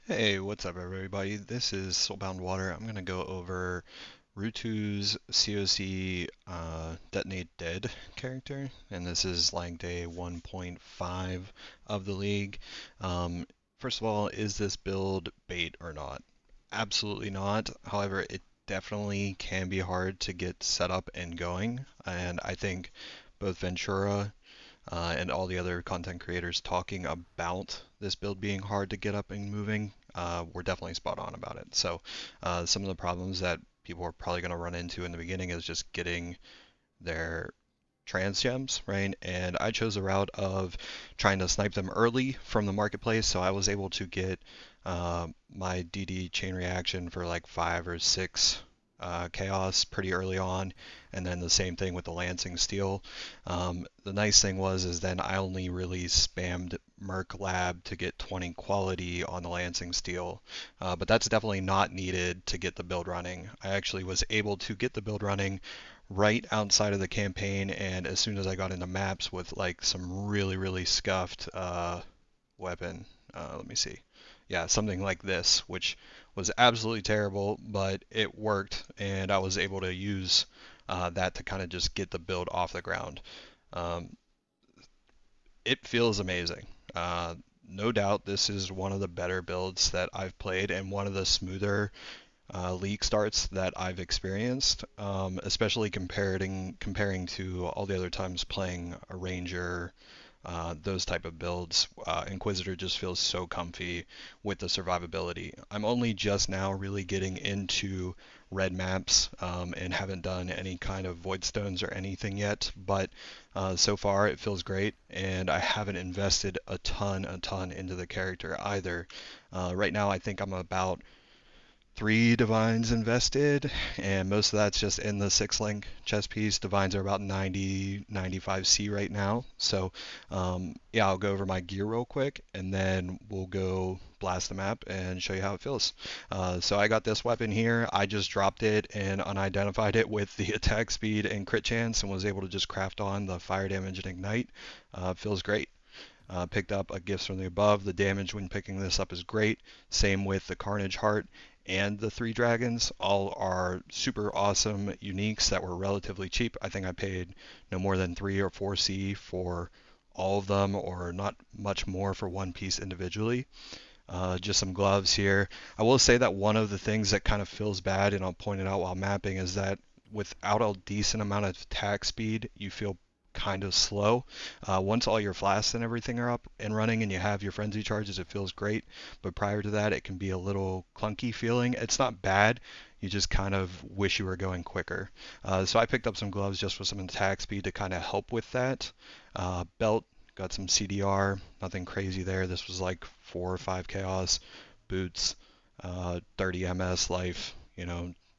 Hey, what's up everybody? This is Soulbound Water. I'm going to go over Ruetoo's CoC Detonate Dead character, and this is like day 1.5 of the league. First of all, is this build bait or not? Absolutely not. However, it definitely can be hard to get set up and going, and I think both Ventura and all the other content creators talking about this build being hard to get up and moving, we're definitely spot on about it. So some of the problems that people are probably going to run into in the beginning is just getting their trans gems, right? And I chose a route of trying to snipe them early from the marketplace, so I was able to get my DD chain reaction for like 5 or 6 chaos pretty early on, and then the same thing with the lancing steel. The nice thing was is then I only really spammed Merc Lab to get 20 quality on the lancing steel, but that's definitely not needed to get the build running. I actually was able to get the build running right outside of the campaign, and as soon as I got into maps with like some really scuffed weapon, let me see, yeah, something like this, which was absolutely terrible, but it worked, and I was able to use that to kind of just get the build off the ground. Um, it feels amazing. No doubt this is one of the better builds that I've played and one of the smoother league starts that I've experienced, especially comparing to all the other times playing a ranger, those type of builds. Inquisitor just feels so comfy with the survivability. I'm only just now really getting into red maps and haven't done any kind of void stones or anything yet, but so far it feels great, and I haven't invested a ton into the character either. Right now I think I'm about 3 divines invested, and most of that's just in the 6 link chess piece. Divines are about 90, 95C right now. So, yeah, I'll go over my gear real quick, and then we'll go blast the map and show you how it feels. So I got this weapon here. I just dropped it and unidentified it with the attack speed and crit chance, and was able to just craft on the fire damage and ignite. Feels great. Picked up a Gifts from the Above. The damage when picking this up is great. Same with the Carnage Heart and the 3 dragons. All are super awesome uniques that were relatively cheap. I think I paid no more than 3 or 4C for all of them, or not much more for one piece individually. Just some gloves here. I will say that one of the things that kind of feels bad, and I'll point it out while mapping, is that without a decent amount of attack speed, you feel kind of slow. Once all your flasks and everything are up and running and you have your frenzy charges, it feels great. But prior to that, it can be a little clunky feeling. It's not bad. You just kind of wish you were going quicker. So I picked up some gloves just with some attack speed to kind of help with that. Belt, got some CDR, nothing crazy there. This was like 4 or 5 chaos. Boots, 30 MS life.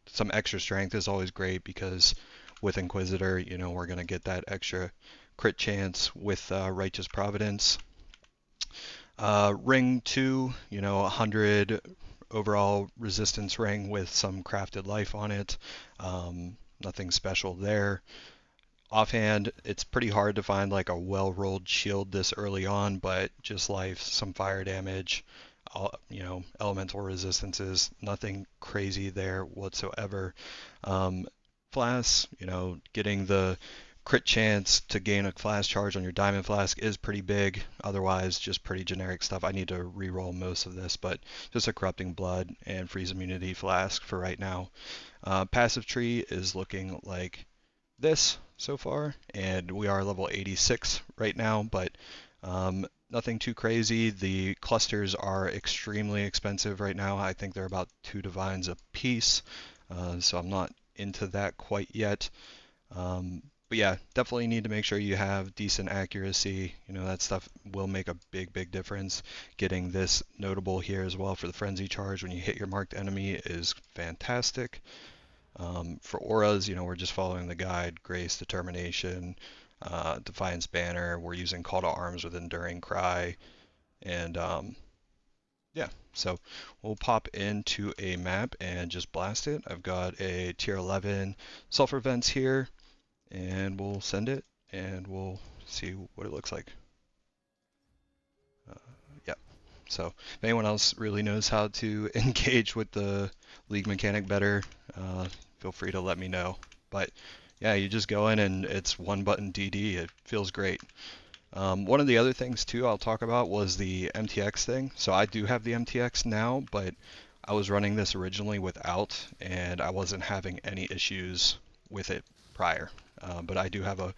Some extra strength is always great because with Inquisitor, we're going to get that extra crit chance with Righteous Providence. Ring 2, 100 overall resistance ring with some crafted life on it. Nothing special there. Offhand, it's pretty hard to find like a well-rolled shield this early on, but just life, some fire damage, elemental resistances, nothing crazy there whatsoever. Flasks, getting the crit chance to gain a flask charge on your diamond flask is pretty big. Otherwise, just pretty generic stuff. I need to re-roll most of this, but just a corrupting blood and freeze immunity flask for right now. Passive tree is looking like this so far, and we are level 86 right now, but nothing too crazy. The clusters are extremely expensive right now. I think they're about 2 divines a piece, so I'm not into that quite yet. But yeah, definitely need to make sure you have decent accuracy. That stuff will make a big difference. Getting this notable here as well for the frenzy charge when you hit your marked enemy is fantastic. For auras, we're just following the guide: Grace, Determination, Defiance Banner. We're using Call to Arms with Enduring Cry, and yeah, so we'll pop into a map and just blast it. I've got a tier 11 sulfur vents here, and we'll send it, and we'll see what it looks like. Uh, yeah. So if anyone else really knows how to engage with the League mechanic better, feel free to let me know. But yeah, you just go in and it's one button DD. It feels great. One of the other things too I'll talk about was the MTX thing. So I do have the MTX now, but I was running this originally without, and I wasn't having any issues with it prior. But I do have a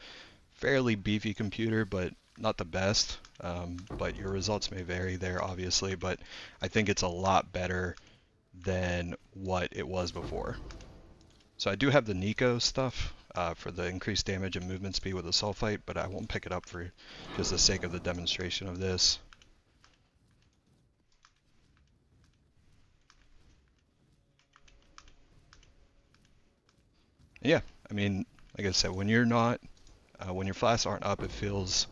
fairly beefy computer, but not the best. But your results may vary there, obviously. But I think it's a lot better than what it was before. So I do have the Nico stuff for the increased damage and movement speed with the sulfite, but I won't pick it up for just the sake of the demonstration of this. Yeah, I mean, like I said, when you're not, when your flasks aren't up, it feels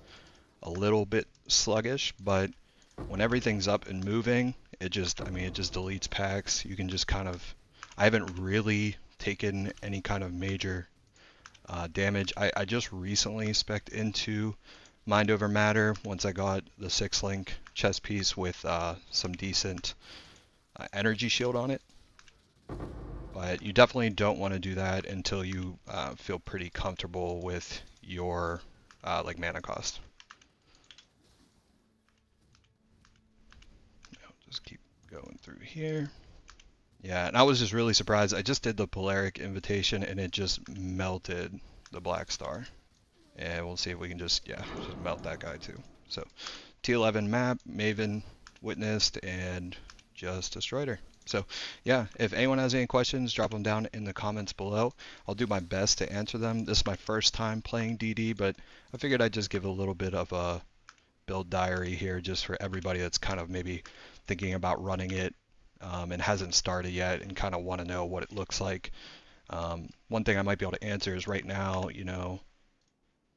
a little bit sluggish, but when everything's up and moving, it just, I mean, it just deletes packs. You can just kind of, I haven't really taken any kind of major damage. I just recently spec'd into Mind Over Matter once I got the 6-link chest piece with some decent energy shield on it. But you definitely don't want to do that until you feel pretty comfortable with your like mana cost. I'll just keep going through here. Yeah, and I was just really surprised. I just did the Polaric invitation and it just melted the Black Star. And we'll see if we can just melt that guy too. So T11 map, Maven witnessed, and just destroyed her. So yeah, if anyone has any questions, drop them down in the comments below. I'll do my best to answer them. This is my first time playing DD, but I figured I'd just give a little bit of a build diary here just for everybody that's kind of maybe thinking about running it and hasn't started yet and kind of want to know what it looks like. One thing I might be able to answer is right now, you know,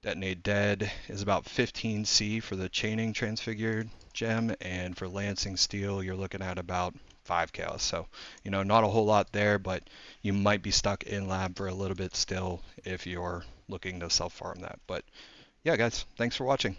Detonate Dead is about 15C for the Chaining Transfigured gem, and for Lancing Steel, you're looking at about 5 chaos. So, you know, not a whole lot there, but you might be stuck in lab for a little bit still if you're looking to self-farm that. But yeah, guys, thanks for watching.